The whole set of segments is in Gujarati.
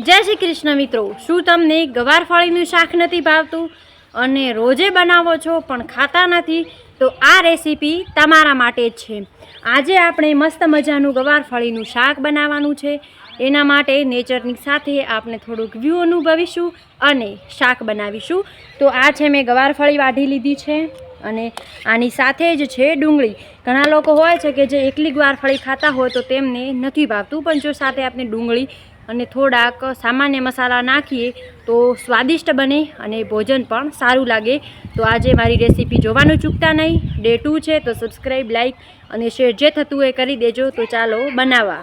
જય શ્રી કૃષ્ણ મિત્રો, શું તમને ગવારફળીનું શાક નથી ભાવતું અને રોજે બનાવો છો પણ ખાતા નથી? તો આ રેસીપી તમારા માટે જ છે। આજે આપણે મસ્ત મજાનું ગવારફળીનું શાક બનાવવાનું છે। એના માટે નેચરની સાથે આપણે થોડુંક વ્યૂ અનુભવીશું અને શાક બનાવીશું। તો આ છે મેં ગવારફળી વાઢી લીધી છે અને આની સાથે જ છે ડુંગળી। ઘણા લોકો હોય છે કે જે એકલી ગવારફળી ખાતા હોય તો તેમને નથી ભાવતું, પણ જો સાથે આપણે ડુંગળી અને થોડાક સામાન્ય મસાલા નાખીએ તો સ્વાદિષ્ટ બને અને ભોજન પણ સારું લાગે। તો આજે મારી રેસીપી જોવાનું ચૂકતા નહીં। ડે 2 છે તો સબસ્ક્રાઈબ, લાઈક અને શેર જે થતું એ કરી દેજો। તો ચાલો બનાવવા।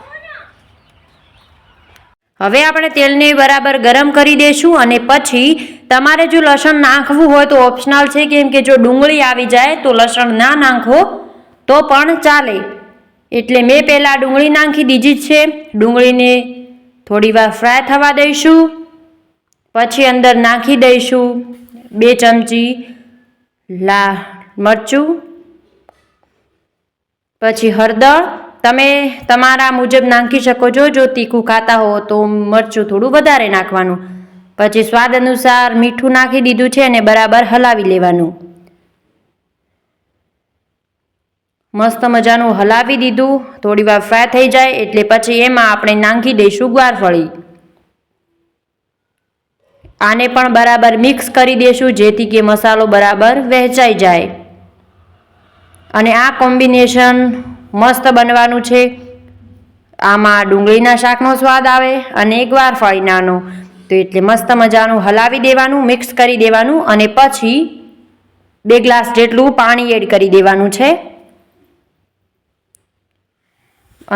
હવે આપણે તેલને બરાબર ગરમ કરી દઈશું અને પછી તમારે જો લસણ નાખવું હોય તો ઓપ્શનલ છે, કેમ કે જો ડુંગળી આવી જાય તો લસણ ના નાખો તો પણ ચાલે। એટલે મેં પહેલાં ડુંગળી નાખી દીધી જ છે। ડુંગળીને થોડી વાર ફ્રાય થવા દઈશું। પછી અંદર નાખી દઈશું 2 ચમચી લાલ મરચું, પછી હળદર તમે તમારા મુજબ નાખી શકો છો। જો તીખું ખાતા હો તો મરચું થોડું વધારે નાખવાનું। પછી સ્વાદ અનુસાર મીઠું નાખી દીધું છે અને બરાબર હલાવી લેવાનું। મસ્ત મજાનું હલાવી દીધું। થોડી વાર ફ્રાય થઈ જાય એટલે પછી એમાં આપણે નાખી દઈશું ગવારફળી। આને પણ બરાબર મિક્સ કરી દઈશું જેથી કે મસાલો બરાબર વહેંચાઈ જાય અને આ કોમ્બિનેશન મસ્ત બનવાનું છે। આમાં ડુંગળીના શાકનો સ્વાદ આવે અને ગવારફળીનાનો। તો એટલે મસ્ત મજાનું હલાવી દેવાનું, મિક્સ કરી દેવાનું અને પછી 2 ગ્લાસ જેટલું પાણી એડ કરી દેવાનું છે।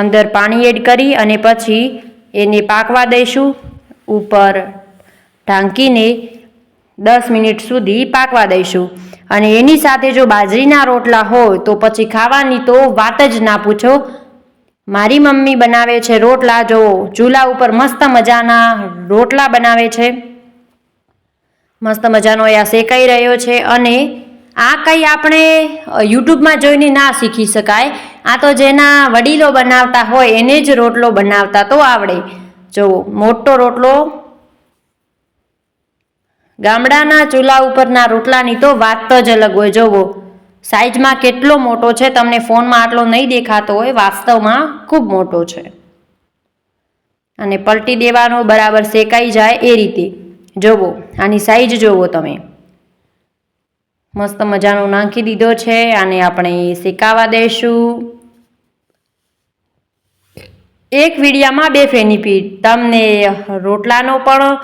અંદર પાણી એડ કરી અને પછી એને પાકવા દઈશું। ઉપર ઢાંકીને 10 મિનિટ સુધી પાકવા દઈશું અને એની સાથે જો બાજરીના રોટલા હોય તો પછી ખાવાની તો વાત જ ના પૂછો। મારી મમ્મી બનાવે છે રોટલા, જો ચૂલા ઉપર મસ્ત મજાના રોટલા બનાવે છે। મસ્ત મજાનો આ શેકાઈ રહ્યો છે અને આ કંઈ આપણે યુટ્યુબમાં જોઈને ના શીખી શકાય। આ તો જેના વડીલો બનાવતા હોય એને જ રોટલો બનાવતા તો આવડે। જો મોટો રોટલો, ગામડાના ચૂલા ઉપરના રોટલાની તો વાત જ અલગ હોય। જોવો સાઈઝમાં કેટલો મોટો છે, તમને ફોનમાં આટલો નહીં દેખાતો હોય, વાસ્તવમાં ખૂબ મોટો છે। અને પલટી દેવાનો બરાબર શેકાઈ જાય એ રીતે। જોવો આની સાઈઝ જોવો તમે, મસ્ત મજાનો નાખી દીધો છે। આને આપણે શેકાવા દઈશું। એક વીડિયામાં 2 બેનિફિટ, તમને રોટલાનો પણ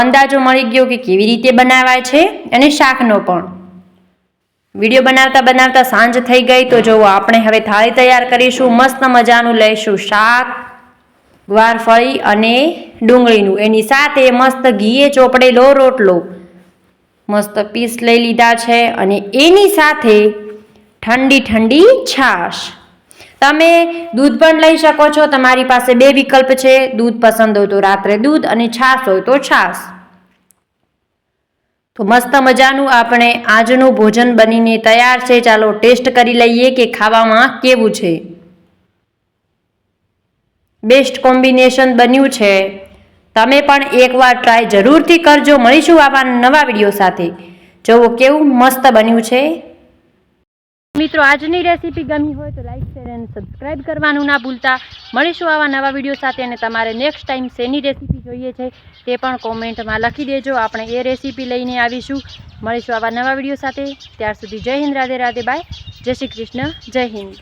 અંદાજો મળી ગયો કે કેવી રીતે બનાવાય છે અને શાકનો પણ। વિડીયો બનાવતા બનાવતા સાંજ થઈ ગઈ તો જો આપણે હવે થાળી તૈયાર કરીશું। મસ્ત મજાનું લઈશું શાક, ગવારફળી અને ડુંગળીનું, એની સાથે મસ્ત ઘીએ ચોપડેલો રોટલો, મસ્ત પીસ લઈ લીધા છે અને એની સાથે ઠંડી ઠંડી છાશ। તમે દૂધ પણ લઈ શકો છો, તમારી પાસે 2 વિકલ્પ છે। દૂધ પસંદ હોય તો રાત્રે દૂધ અને છાશ હોય તો છાશ। તો મસ્ત મજાનું આપણે આજનું ભોજન બનીને તૈયાર છે। ચાલો ટેસ્ટ કરી લઈએ કે ખાવામાં કેવું છે। બેસ્ટ કોમ્બિનેશન બન્યું છે। તમે પણ એકવાર ટ્રાય જરૂરથી કરજો। મળીશું આવા નવા વિડીયો સાથે। જોવો કેવું મસ્ત બન્યું છે। મિત્રો આજની રેસીપી ગમી હોય તો લાઈક, શેર અને સબસ્ક્રાઈબ કરવાનું ના ભૂલતા। મળીશું આવા નવા વિડીયો સાથે અને તમારે નેક્સ્ટ ટાઈમ શેની રેસીપી જોઈએ છે તે પણ કોમેન્ટમાં લખી દેજો। આપણે એ રેસીપી લઈને આવીશું। મળીશું આવા નવા વિડીયો સાથે। ત્યાર સુધી જય હિન્દ, રાધે રાધે, બાય, જય શ્રી કૃષ્ણ, જય હિન્દ।